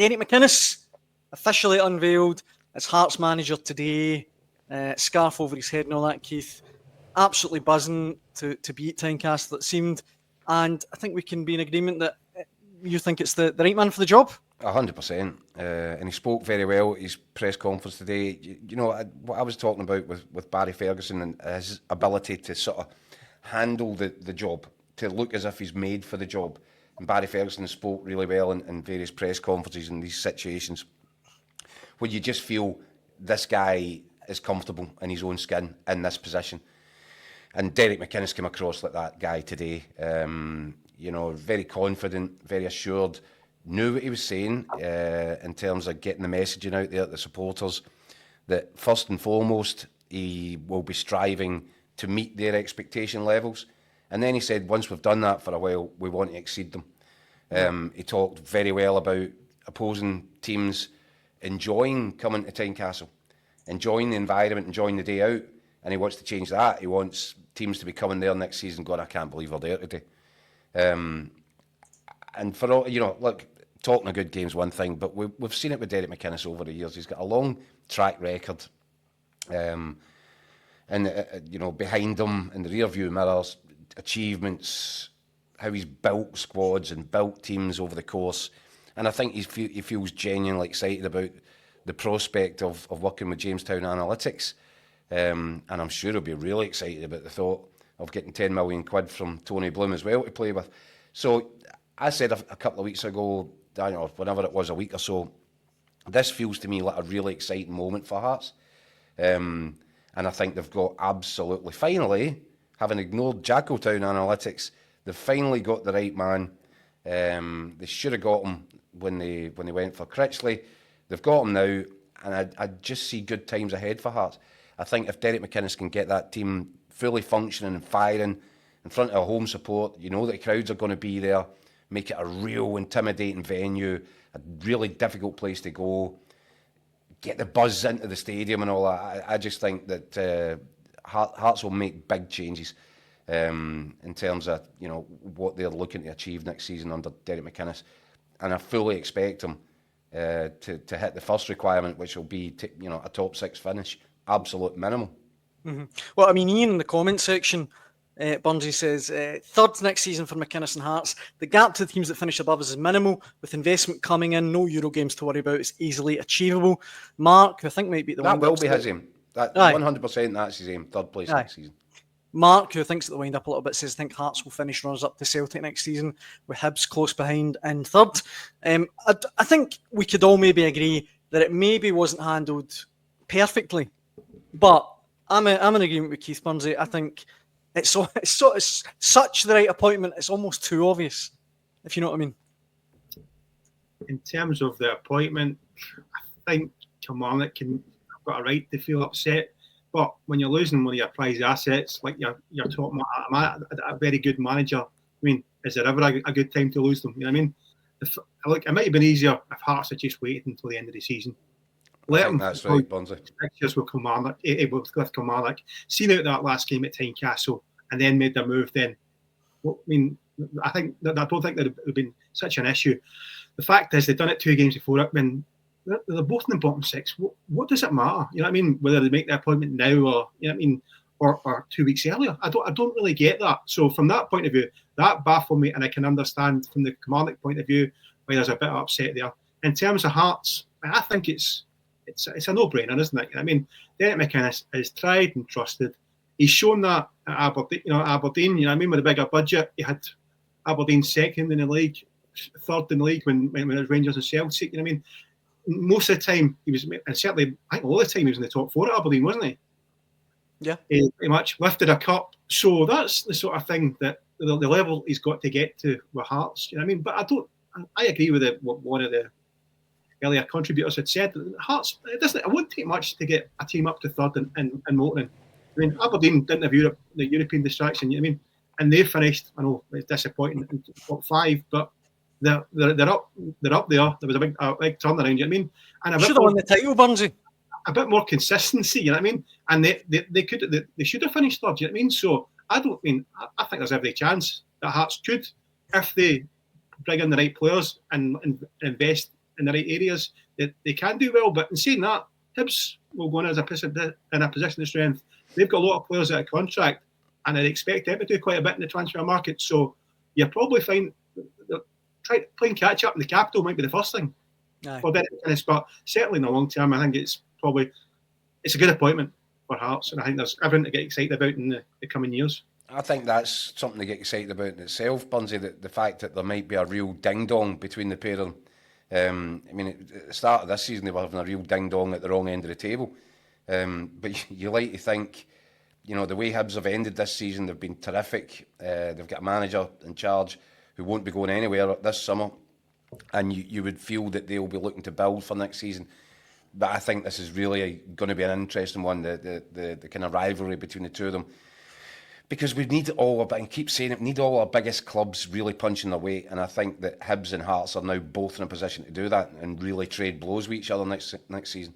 Derek McInnes officially unveiled as Hearts manager today. Scarf over his head and all that, Keith. Absolutely buzzing to be at Tynecastle, it seemed. And I think we can be in agreement that you think it's the right man for the job? 100%. And he spoke very well at his press conference today. You know, what I was talking about with Barry Ferguson and his ability to sort of handle the job, to look as if he's made for the job. And Barry Ferguson spoke really well in various press conferences in these situations where you just feel this guy is comfortable in his own skin in this position. And Derek McInnes came across like that guy today. You know, very confident, very assured, knew what he was saying in terms of getting the messaging out there to the supporters, that first and foremost, he will be striving to meet their expectation levels. And then he said, once we've done that for a while, we want to exceed them. He talked very well about opposing teams enjoying coming to Tynecastle, enjoying the environment, enjoying the day out, and he wants to change that. He wants teams to be coming there next season going, I can't believe we're there today. And for all, you know, look, talking a good game's one thing, but we've seen it with Derek McInnes over the years. He's got a long track record. And, you know, behind him in the rear view mirrors, achievements, how he's built squads and built teams over the course. And I think he feels genuinely excited about the prospect of working with Jamestown Analytics. And I'm sure he'll be really excited about the thought of getting 10 million quid from Tony Bloom as well to play with. So I said a couple of weeks ago, Daniel, or whenever it was, a week or so, this feels to me like a really exciting moment for Hearts. And I think they've got absolutely, finally, having ignored Jackotown Analytics, they've finally got the right man. They should have got him when they went for Critchley. They've got him now, and I just see good times ahead for Hearts. I think if Derek McInnes can get that team fully functioning and firing in front of home support, you know that the crowds are going to be there, make it a real intimidating venue, a really difficult place to go, get the buzz into the stadium and all that. I just think that Hearts will make big changes in terms of, you know, what they're looking to achieve next season under Derek McInnes, and I fully expect them to hit the first requirement, which will be a top 6 finish, absolute minimum. Mm-hmm. Well, I mean, Ian in the comment section, Burnsy says, third next season for McInnes and Hearts. The gap to the teams that finish above us is minimal. With investment coming in, no Euro games to worry about. It's easily achievable. Mark, who I think might be the that one... That will be his aim. 100% that's his aim. Third place next season. Mark, who thinks at the wind up a little bit, says, I think Hearts will finish runners up to Celtic next season, with Hibs close behind in third. I think we could all maybe agree that it maybe wasn't handled perfectly, but I'm in agreement with Keith Burnsy. I think it's such the right appointment, it's almost too obvious, if you know what I mean. In terms of the appointment, I think Kilmarnock have got a right to feel upset. But when you're losing one of your prize assets, like you're talking about a very good manager, I mean, is there ever a good time to lose them? You know what I mean? It might have been easier if Hearts had just waited until the end of the season. I think that's right, Bonzi. Just with Kilmarnock, seen out that last game at Tynecastle, and then made their move. Then, I mean, I don't think that would have been such an issue. The fact is, they've done it 2 games before it. When they're both in the bottom 6, what does it matter? You know what I mean? Whether they make the appointment now or, you know what I mean, or 2 weeks earlier. I don't really get that. So from that point of view, that baffled me, and I can understand from the Kilmarnock point of view why there's a bit of upset there. In terms of Hearts, I think it's a no-brainer, isn't it? I mean, Derek McInnes is tried and trusted. He's shown that at Aberdeen. You know what I mean, with a bigger budget. He had Aberdeen second in the league, third in the league when it was Rangers and Celtic. You know what I mean? Most of the time he was, and certainly I think all the time he was in the top 4 at Aberdeen, wasn't he? Yeah. He pretty much lifted a cup. So that's the sort of thing that the level he's got to get to with Hearts. You know what I mean? But I agree with what one of the earlier contributors had said. Hearts, it wouldn't take much to get a team up to third in Moulton. I mean, Aberdeen didn't have the European distraction. You know what I mean? And they finished. I know it's disappointing in top 5, but they're up there. There was a big turnaround. You know what I mean? And should have won the title, Burnsy. A bit more consistency. You know what I mean? And they should have finished third. You know what I mean? So I think there's every chance that Hearts could, if they bring in the right players and invest in the right areas, they can do well. But in saying that, Hibs will go in in a position of strength. They've got a lot of players out of contract, and I'd expect them to do quite a bit in the transfer market. So you probably find playing catch up in the capital might be the first thing for Derek McInnes. But certainly in the long term, I think it's a good appointment for Hearts, and I think there's everything to get excited about in the coming years. I think that's something to get excited about in itself, Bunsey, the fact that there might be a real ding-dong between the pair of them. I mean, at the start of this season, they were having a real ding-dong at the wrong end of the table. But you like to think, you know, the way Hibs have ended this season, they've been terrific. They've got a manager in charge who won't be going anywhere this summer. And you would feel that they'll be looking to build for next season. But I think this is really going to be an interesting one, the kind of rivalry between the two of them. Because we need all of it, and keep saying it, we need all our biggest clubs really punching their weight. And I think that Hibs and Hearts are now both in a position to do that and really trade blows with each other next season.